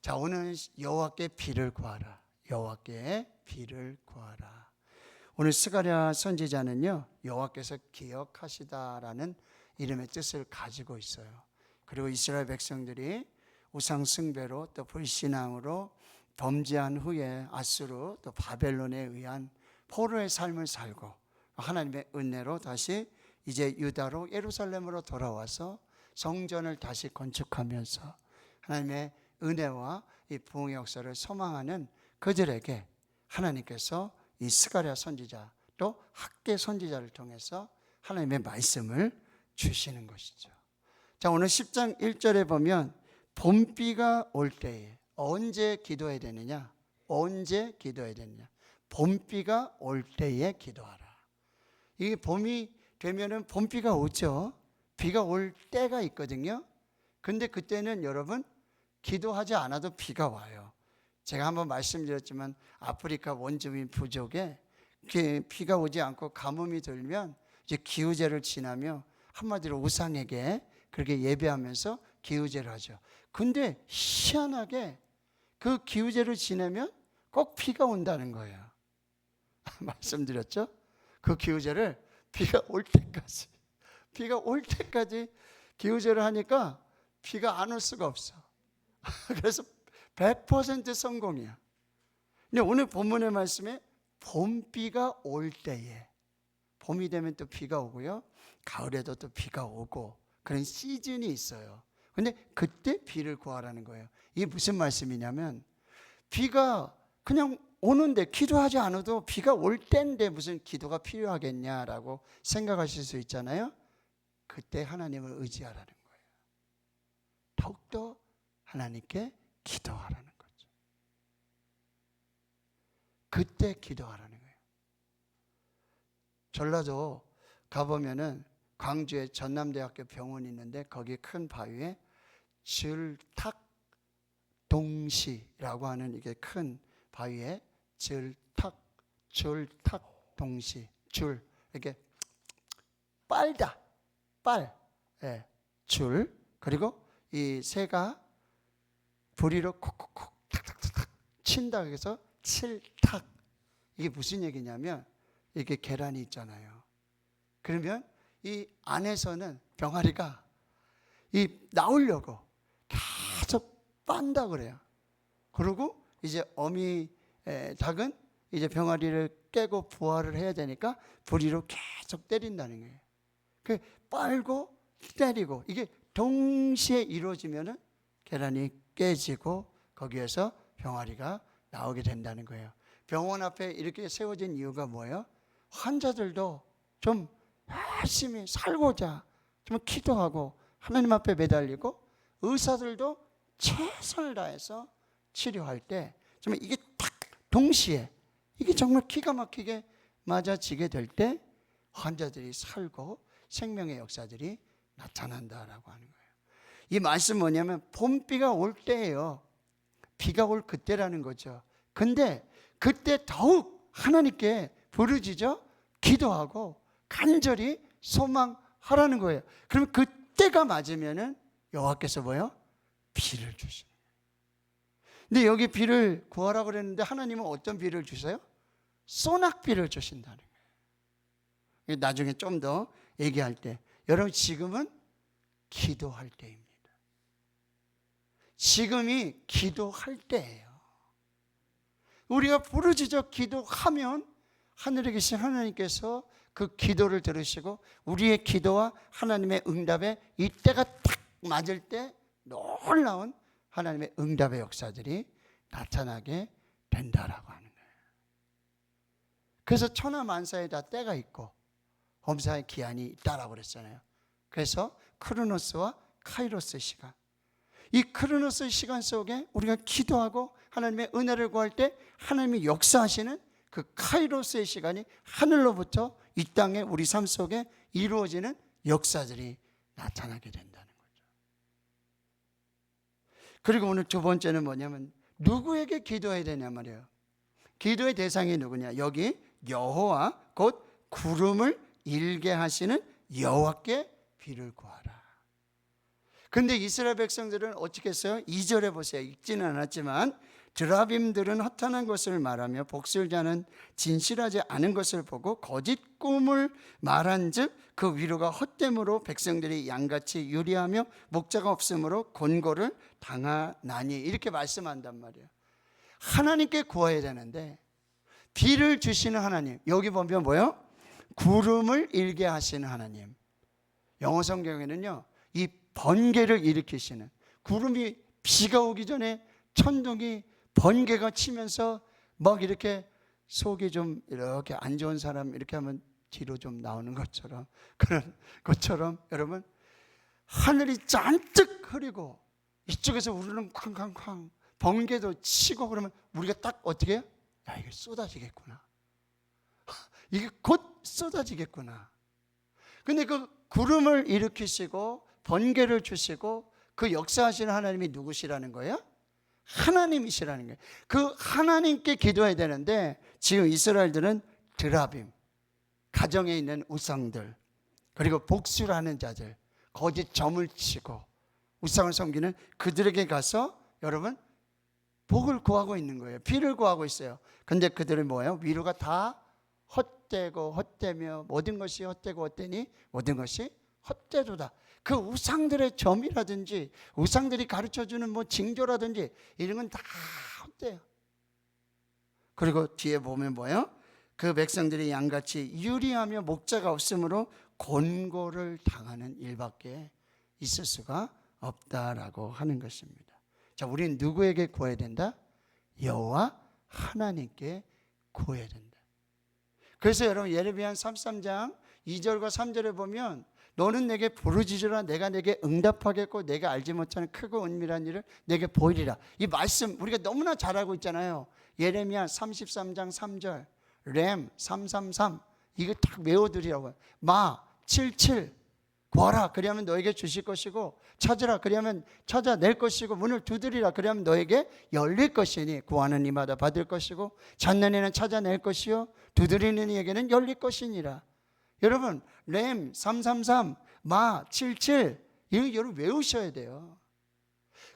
자, 오늘 여호와께 비를 구하라. 여호와께 비를 구하라. 오늘 스가랴 선지자는요, 여호와께서 기억하시다라는 이름의 뜻을 가지고 있어요. 그리고 이스라엘 백성들이 우상 숭배로 또 불신앙으로 범죄한 후에 아수르 또 바벨론에 의한 포로의 삶을 살고 하나님의 은혜로 다시 이제 유다로 예루살렘으로 돌아와서 성전을 다시 건축하면서 하나님의 은혜와 이 부흥의 역사를 소망하는 그들에게 하나님께서 이 스가랴 선지자 또 학개 선지자를 통해서 하나님의 말씀을 주시는 것이죠. 자, 오늘 10장 1절에 보면 봄비가 올 때에 언제 기도해야 되느냐? 언제 기도해야 되느냐? 봄비가 올 때에 기도하라. 이게 봄이 되면은 봄비가 오죠. 비가 올 때가 있거든요. 근데 그때는 여러분 기도하지 않아도 비가 와요. 제가 한번 말씀드렸지만 아프리카 원주민 부족에 비가 오지 않고 가뭄이 들면 이제 기후제를 지나며 한마디로 우상에게 그렇게 예배하면서 기후제를 하죠. 근데 희한하게 그 기후제를 지내면 꼭 비가 온다는 거예요. 말씀드렸죠? 그 기후제를 비가 올 때까지 기후제를 하니까 비가 안 올 수가 없어. 그래서 100% 성공이야. 근데 오늘 본문의 말씀에 봄비가 올 때에, 봄이 되면 또 비가 오고요, 가을에도 또 비가 오고 그런 시즌이 있어요. 근데 그때 비를 구하라는 거예요. 이게 무슨 말씀이냐면 비가 그냥 오는데 기도하지 않아도 비가 올 때인데 무슨 기도가 필요하겠냐라고 생각하실 수 있잖아요. 그때 하나님을 의지하라는 거예요. 더욱더 하나님께 기도하라는 거죠. 그때 기도하라는 거예요. 전라도 가보면은 광주에 전남대학교 병원이 있는데 거기 큰 바위에 줄탁동시라고 하는 이게 큰 바위에 줄탁동시, 줄 이렇게 빨다, 예, 줄, 그리고 이 새가 부리로 콕콕콕 탁탁탁 친다 해서 칠탁. 이게 무슨 얘기냐면 이렇게 계란이 있잖아요. 그러면 이 안에서는 병아리가 이 나오려고 계속 빤다 그래요. 그리고 이제 어미 닭은 이제 병아리를 깨고 부화를 해야 되니까 부리로 계속 때린다는 거예요. 그 빨고 때리고 이게 동시에 이루어지면은 계란이 깨지고 거기에서 병아리가 나오게 된다는 거예요. 병원 앞에 이렇게 세워진 이유가 뭐예요? 환자들도 좀 열심히 살고자 좀 기도하고 하나님 앞에 매달리고, 의사들도 최선을 다해서 치료할 때 정말 이게 딱 동시에 이게 정말 기가 막히게 맞아지게 될 때 환자들이 살고 생명의 역사들이 나타난다라고 하는 거예요. 이 말씀 뭐냐면 봄비가 올 때예요. 비가 올 그때라는 거죠. 근데 그때 더욱 하나님께 부르짖어 기도하고 간절히 소망하라는 거예요. 그럼 그때가 맞으면은 여호와께서 뭐요? 비를 주시는 거예요. 근데 여기 비를 구하라고 그랬는데 하나님은 어떤 비를 주세요? 소낙비를 주신다는 거예요. 나중에 좀 더 얘기할 때, 여러분 지금은 기도할 때입니다. 지금이 기도할 때예요. 우리가 부르짖어 기도하면 하늘에 계신 하나님께서 그 기도를 들으시고 우리의 기도와 하나님의 응답에 이때가 딱 맞을 때 놀라운 하나님의 응답의 역사들이 나타나게 된다라고 하는 거예요. 그래서 천하만사에 다 때가 있고 범사의 기한이 있다라고 그랬잖아요. 그래서 크로노스와 카이로스 시간, 이 크로노스 시간 속에 우리가 기도하고 하나님의 은혜를 구할 때 하나님이 역사하시는 그 카이로스의 시간이 하늘로부터 이 땅에 우리 삶 속에 이루어지는 역사들이 나타나게 된다는 거죠. 그리고 오늘 두 번째는 뭐냐면 누구에게 기도해야 되냐 말이에요. 기도의 대상이 누구냐? 여기 여호와 곧 구름을 일게 하시는 여호와께 비를 구하라. 근데 이스라엘 백성들은 어떻게 했어요? 2절에 보세요. 읽지는 않았지만 드라빔들은 허탄한 것을 말하며 복술자는 진실하지 않은 것을 보고 거짓 꿈을 말한즉 그 위로가 헛됨으로 백성들이 양같이 유리하며 목자가 없으므로 곤고를 당하나니, 이렇게 말씀한단 말이에요. 하나님께 구해야 되는데 비를 주시는 하나님, 여기 보면 뭐예요? 구름을 일게 하시는 하나님. 영어 성경에는요, 이 번개를 일으키시는, 구름이 비가 오기 전에 천둥이 번개가 치면서 막 이렇게 속이 좀 이렇게 안 좋은 사람 이렇게 하면 뒤로 좀 나오는 것처럼, 그런 것처럼 여러분, 하늘이 잔뜩 흐리고 이쪽에서 우르는 쾅쾅쾅 번개도 치고 그러면 우리가 딱 어떻게 해요? 야, 이게 쏟아지겠구나, 이게 곧 쏟아지겠구나. 근데 그 구름을 일으키시고 번개를 주시고 그 역사하시는 하나님이 누구시라는 거예요? 하나님이시라는 거예요. 그 하나님께 기도해야 되는데 지금 이스라엘들은 드라빔, 가정에 있는 우상들, 그리고 복수라는 자들, 거짓 점을 치고 우상을 섬기는 그들에게 가서 여러분 복을 구하고 있는 거예요. 비를 구하고 있어요. 근데 그들은 뭐예요? 위로가 다 헛되고 헛되며 모든 것이 헛되고 헛되니 모든 것이 헛되도다. 그 우상들의 점이라든지 우상들이 가르쳐주는 뭐 징조라든지 이런 건 다 헛돼요. 그리고 뒤에 보면 뭐예요? 그 백성들이 양같이 유리하며 목자가 없으므로 곤고를 당하는 일밖에 있을 수가 없다라고 하는 것입니다. 자, 우리는 누구에게 구해야 된다? 여호와 하나님께 구해야 된다. 그래서 여러분 예레미야 33장 2절과 3절에 보면 너는 내게 부르짖으라 내가 내게 응답하겠고 내가 알지 못하는 크고 은밀한 일을 내게 보이리라. 이 말씀 우리가 너무나 잘 알고 있잖아요. 예레미야 33장 3절, 램 333, 이거 딱 외워두리라고요. 마 77, 구하라 그리하면 너에게 주실 것이고 찾으라 그리하면 찾아낼 것이고 문을 두드리라 그리하면 너에게 열릴 것이니 구하는 이마다 받을 것이고 찾는 이는 찾아낼 것이요 두드리는 이에게는 열릴 것이니라. 여러분 램 333, 마 77, 이거 여러분 외우셔야 돼요.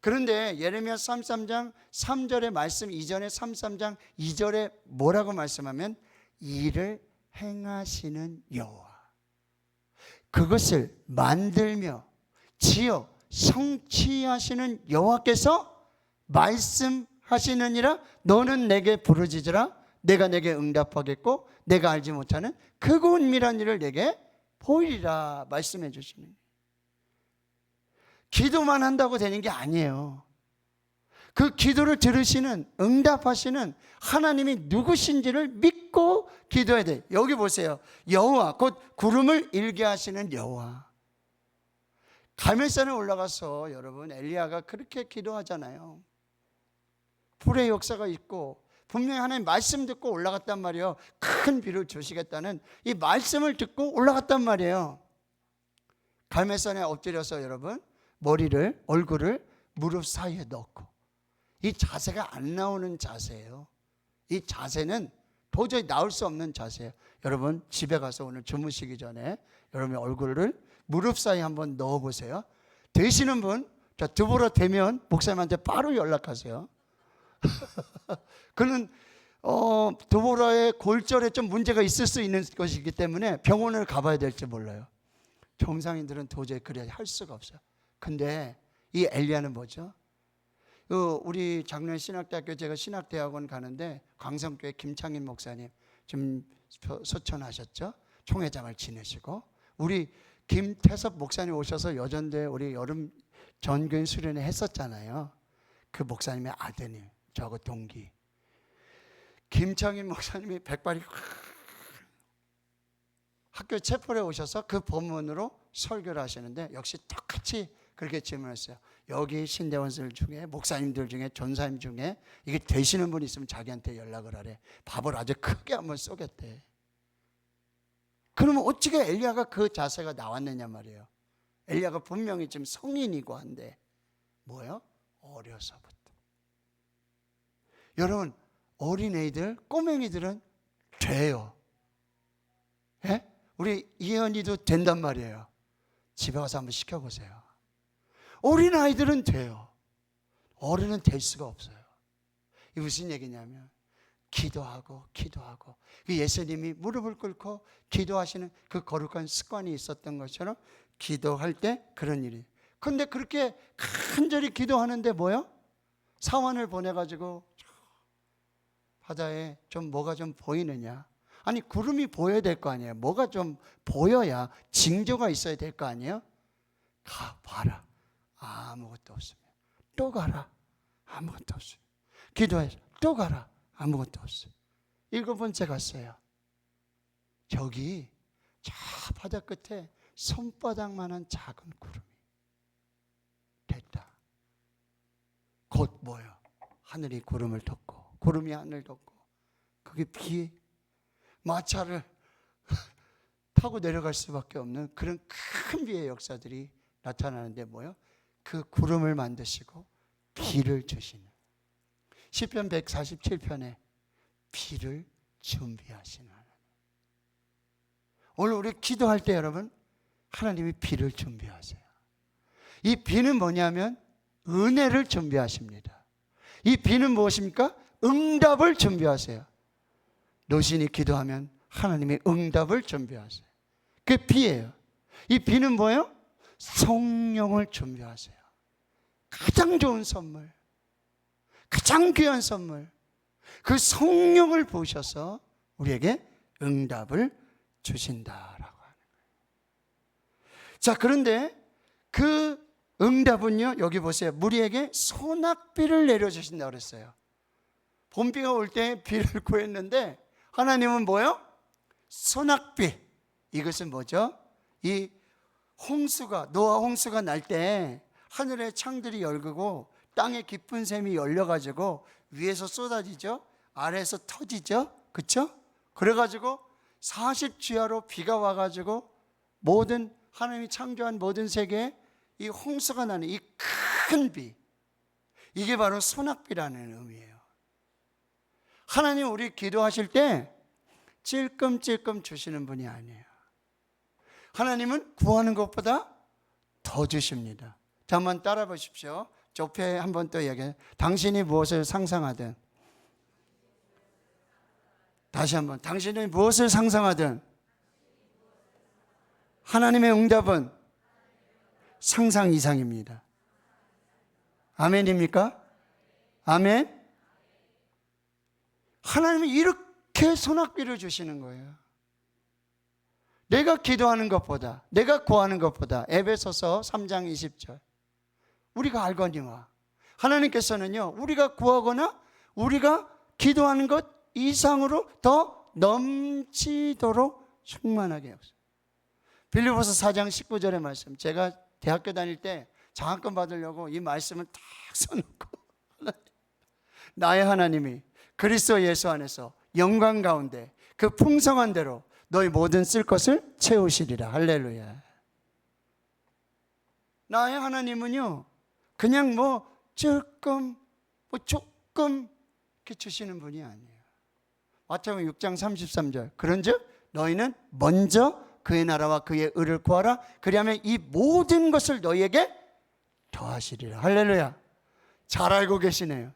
그런데 예레미야 33장 3절의 말씀 이전에 33장 2절에 뭐라고 말씀하면 일을 행하시는 여호와, 그것을 만들며 지어 성취하시는 여호와께서 말씀하시느니라. 너는 내게 부르짖으라 내가 내게 응답하겠고 내가 알지 못하는 크고 은밀한 일을 내게 보이리라 말씀해 주시는 거예요. 기도만 한다고 되는 게 아니에요. 그 기도를 들으시는 응답하시는 하나님이 누구신지를 믿고 기도해야 돼요. 여기 보세요. 여호와 곧 구름을 일게 하시는 여호와. 갈멜산에 올라가서 여러분 엘리야가 그렇게 기도하잖아요. 불의 역사가 있고 분명히 하나님 말씀 듣고 올라갔단 말이에요. 큰 비를 주시겠다는 이 말씀을 듣고 올라갔단 말이에요. 갈멜산에 엎드려서 여러분 머리를 얼굴을 무릎 사이에 넣고, 이 자세가 안 나오는 자세예요. 이 자세는 도저히 나올 수 없는 자세예요. 여러분 집에 가서 오늘 주무시기 전에 여러분의 얼굴을 무릎 사이에 한번 넣어보세요. 되시는 분, 자, 두보라 되면 목사님한테 바로 연락하세요. 그는 두보라의 골절에 좀 문제가 있을 수 있는 것이기 때문에 병원을 가봐야 될지 몰라요. 정상인들은 도저히 그래야 할 수가 없어요. 근데 이 엘리야는 뭐죠? 우리 작년 신학대학교 제가 신학대학원 가는데 광성교회 김창인 목사님 지금 소천하셨죠? 총회장을 지내시고 우리 김태섭 목사님 오셔서 여전대 우리 여름 전교인 수련회 했었잖아요. 그 목사님의 아드님, 저하고 동기 김창인 목사님이 백발이 학교 체포에 오셔서 그 본문으로 설교를 하시는데 역시 똑같이 그렇게 질문했어요. 여기 신대원들 중에 목사님들 중에 전사님 중에 이게 되시는 분이 있으면 자기한테 연락을 하래. 밥을 아주 크게 한번 쏘겠대. 그러면 어떻게 엘리야가 그 자세가 나왔느냐 말이에요. 엘리야가 분명히 지금 성인이고 한데 뭐예요? 어려서부터. 여러분 어린애들, 꼬맹이들은 돼요. 예? 우리 이현이도 된단 말이에요. 집에 가서 한번 시켜보세요. 어린아이들은 돼요. 어른은 될 수가 없어요. 이게 무슨 얘기냐면 기도하고 예수님이 무릎을 꿇고 기도하시는 그 거룩한 습관이 있었던 것처럼 기도할 때 그런 일이. 근데 그렇게 간절히 기도하는데 뭐요? 사원을 보내가지고 바다에 좀 뭐가 좀 보이느냐? 아니 구름이 보여야 될 거 아니에요. 뭐가 좀 보여야 징조가 있어야 될 거 아니에요? 가 봐라. 아무것도 없으면 또 가라. 아무것도 없어요. 기도해서 또 가라. 아무것도 없어요. 7번째 갔어요. 저기 저 바다 끝에 손바닥만한 작은 구름이 됐다. 곧 뭐요? 하늘이 구름을 덮고 구름이 하늘을 덮고 그게 비 마차를 타고 내려갈 수밖에 없는 그런 큰 비의 역사들이 나타나는데 뭐요? 그 구름을 만드시고 비를 주시는 시편 147편에 비를 준비하시는 하나님. 오늘 우리 기도할 때 여러분 하나님이 비를 준비하세요. 이 비는 뭐냐면 은혜를 준비하십니다. 이 비는 무엇입니까? 응답을 준비하세요. 노신이 기도하면 하나님이 응답을 준비하세요. 그게 비예요. 이 비는 뭐예요? 성령을 준비하세요. 가장 좋은 선물, 가장 귀한 선물, 그 성령을 부으셔서 우리에게 응답을 주신다라고 하는 거예요. 자, 그런데 그 응답은요, 여기 보세요. 우리에게 소낙비를 내려주신다고 그랬어요. 봄비가 올 때 비를 구했는데 하나님은 뭐요? 소낙비. 이것은 뭐죠? 이 홍수가, 노아 홍수가 날 때 하늘의 창들이 열리고 땅에 깊은 샘이 열려가지고 위에서 쏟아지죠? 아래에서 터지죠? 그쵸? 그래가지고 40주야로 비가 와가지고 모든 하나님이 창조한 모든 세계에 이 홍수가 나는 이 큰 비, 이게 바로 소낙비라는 의미예요. 하나님 우리 기도하실 때 찔끔찔끔 주시는 분이 아니에요. 하나님은 구하는 것보다 더 주십니다. 자, 한번 따라 보십시오. 좁혀 한번 또 얘기해요. 당신이 무엇을 상상하든, 다시 한번, 당신이 무엇을 상상하든 하나님의 응답은 상상 이상입니다. 아멘입니까? 아멘. 하나님은 이렇게 소낙비를 주시는 거예요. 내가 기도하는 것보다, 내가 구하는 것보다. 에베소서 3장 20절. 우리가 알거니와 하나님께서는요, 우리가 구하거나 우리가 기도하는 것 이상으로 더 넘치도록 충만하게 하옵소서. 빌립보서 4장 19절의 말씀, 제가 대학교 다닐 때 장학금 받으려고 이 말씀을 딱 써놓고 나의 하나님이 그리스도 예수 안에서 영광 가운데 그 풍성한 대로 너희 모든 쓸 것을 채우시리라. 할렐루야. 나의 하나님은요, 그냥 조금 이렇게 주시는 분이 아니에요. 마태복음 6장 33절. 그런즉 너희는 먼저 그의 나라와 그의 의를 구하라. 그리하면 이 모든 것을 너희에게 더하시리라. 할렐루야. 잘 알고 계시네요.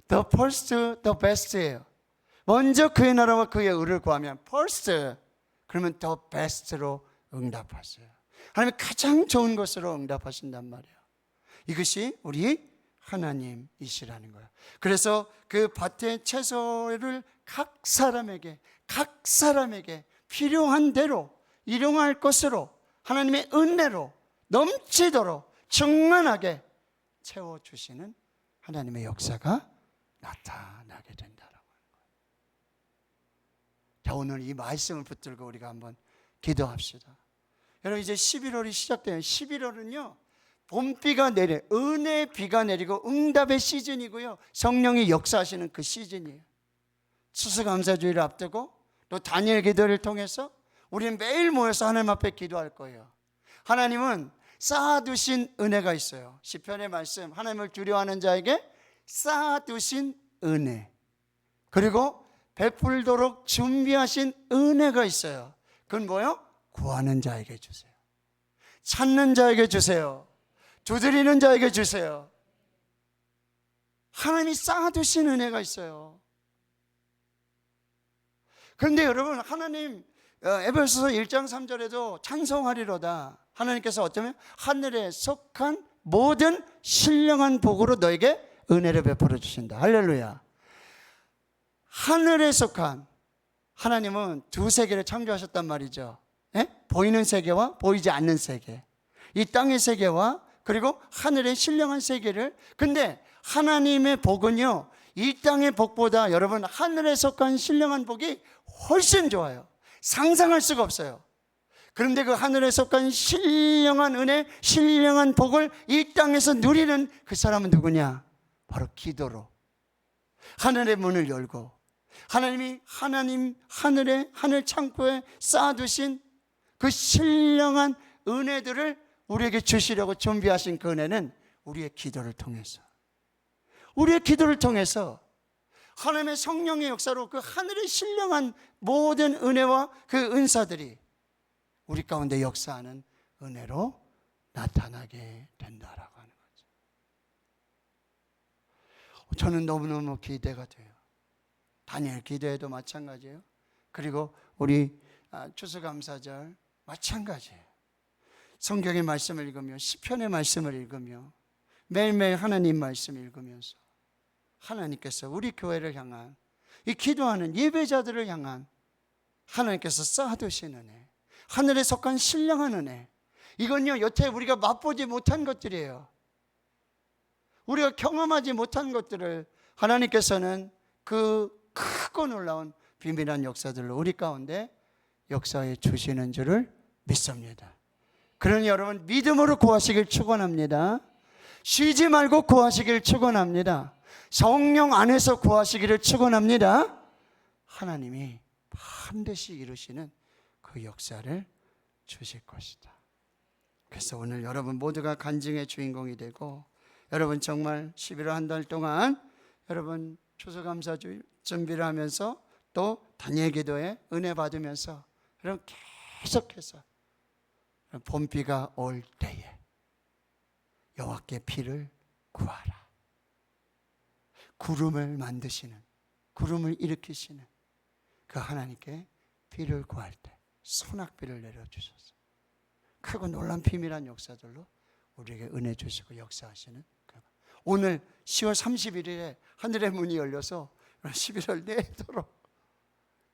The first, the best예요. 먼저 그의 나라와 그의 의를 구하면 first, 그러면 the best로 응답하세요. 하나님이 가장 좋은 것으로 응답하신단 말이에요. 이것이 우리 하나님이시라는 거예요. 그래서 그 밭의 채소를 각 사람에게 필요한 대로 일용할 것으로 하나님의 은혜로 넘치도록 충만하게 채워주시는 하나님의 역사가 나타나게 된다라고 하는 거예요. 자, 오늘 이 말씀을 붙들고 우리가 한번 기도합시다. 여러분, 이제 11월이 시작돼요. 11월은요, 봄비가 내려, 은혜의 비가 내리고 응답의 시즌이고요, 성령이 역사하시는 그 시즌이에요. 추수감사주의를 앞두고 또 다니엘 기도를 통해서 우리는 매일 모여서 하나님 앞에 기도할 거예요. 하나님은 쌓아두신 은혜가 있어요. 시편의 말씀, 하나님을 두려워하는 자에게 쌓아두신 은혜, 그리고 베풀도록 준비하신 은혜가 있어요. 그건 뭐예요? 구하는 자에게 주세요. 찾는 자에게 주세요. 두드리는 자에게 주세요. 하나님이 쌓아두신 은혜가 있어요. 그런데 여러분, 하나님 에베소서 1장 3절에도 찬송하리로다. 하나님께서 어쩌면 하늘에 속한 모든 신령한 복으로 너에게 은혜를 베풀어 주신다. 할렐루야. 하늘에 속한, 하나님은 두 세계를 창조하셨단 말이죠. 보이는 세계와 보이지 않는 세계, 이 땅의 세계와 그리고 하늘의 신령한 세계를. 근데 하나님의 복은요, 이 땅의 복보다 여러분 하늘에 속한 신령한 복이 훨씬 좋아요. 상상할 수가 없어요. 그런데 그 하늘에 속한 신령한 은혜, 신령한 복을 이 땅에서 누리는 그 사람은 누구냐? 바로 기도로 하늘의 문을 열고 하나님이 하늘 창고에 쌓아두신 그 신령한 은혜들을 우리에게 주시려고 준비하신 그 은혜는 우리의 기도를 통해서, 우리의 기도를 통해서 하나님의 성령의 역사로 그 하늘의 신령한 모든 은혜와 그 은사들이 우리 가운데 역사하는 은혜로 나타나게 된다라고 하는 거죠. 저는 너무너무 기대가 돼요. 다니엘 기도에도 마찬가지예요. 그리고 우리 추수감사절 마찬가지예요. 성경의 말씀을 읽으며, 시편의 말씀을 읽으며, 매일매일 하나님 말씀을 읽으면서 하나님께서 우리 교회를 향한, 이 기도하는 예배자들을 향한 하나님께서 쌓아두신 은혜, 하늘에 속한 신령한 은혜, 이건요 여태 우리가 맛보지 못한 것들이에요. 우리가 경험하지 못한 것들을 하나님께서는 그 크고 놀라운 비밀한 역사들로 우리 가운데 역사해 주시는 줄을 믿습니다. 그러니 여러분, 믿음으로 구하시길 축원합니다. 쉬지 말고 구하시길 축원합니다. 성령 안에서 구하시기를 축원합니다. 하나님이 반드시 이루시는 그 역사를 주실 것이다. 그래서 오늘 여러분 모두가 간증의 주인공이 되고, 여러분 정말 11월 한 달 동안 여러분 추수감사주 준비를 하면서 또 다니엘 기도에 은혜 받으면서 여러분 계속해서 봄비가 올 때에 여호와께 비를 구하라. 구름을 만드시는, 구름을 일으키시는 그 하나님께 비를 구할 때 소낙비를 내려주셔서 크고 놀란 비밀한 역사들로 우리에게 은혜 주시고 역사하시는, 오늘 10월 31일에 하늘의 문이 열려서 11월 내도록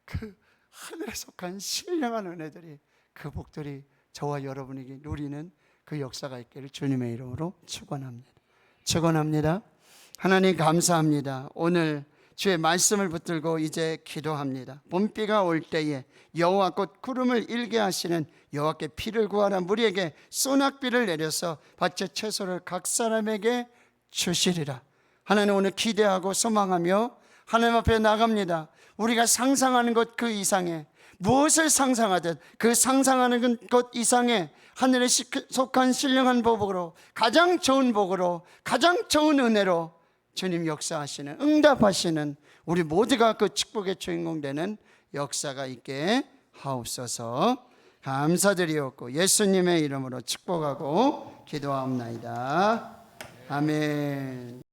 그 하늘에 속한 신령한 은혜들이, 그 복들이 저와 여러분에게 누리는 그 역사가 있기를 주님의 이름으로 축원합니다. 축원합니다. 하나님 감사합니다. 오늘 주의 말씀을 붙들고 이제 기도합니다. 봄비가 올 때에 여호와 곧 구름을 일게 하시는 여호와께 비를 구하라. 무리에게 소낙비를 내려서 밭의 채소를 각 사람에게 주시리라. 하나님, 오늘 기대하고 소망하며 하나님 앞에 나갑니다. 우리가 상상하는 것 그 이상의, 무엇을 상상하든 그 상상하는 것 이상의 하늘에 속한 신령한 복으로, 가장 좋은 복으로, 가장 좋은 은혜로 주님 역사하시는, 응답하시는 우리 모두가 그 축복의 주인공 되는 역사가 있게 하옵소서. 감사드리옵고 예수님의 이름으로 축복하고 기도하옵나이다. 아멘.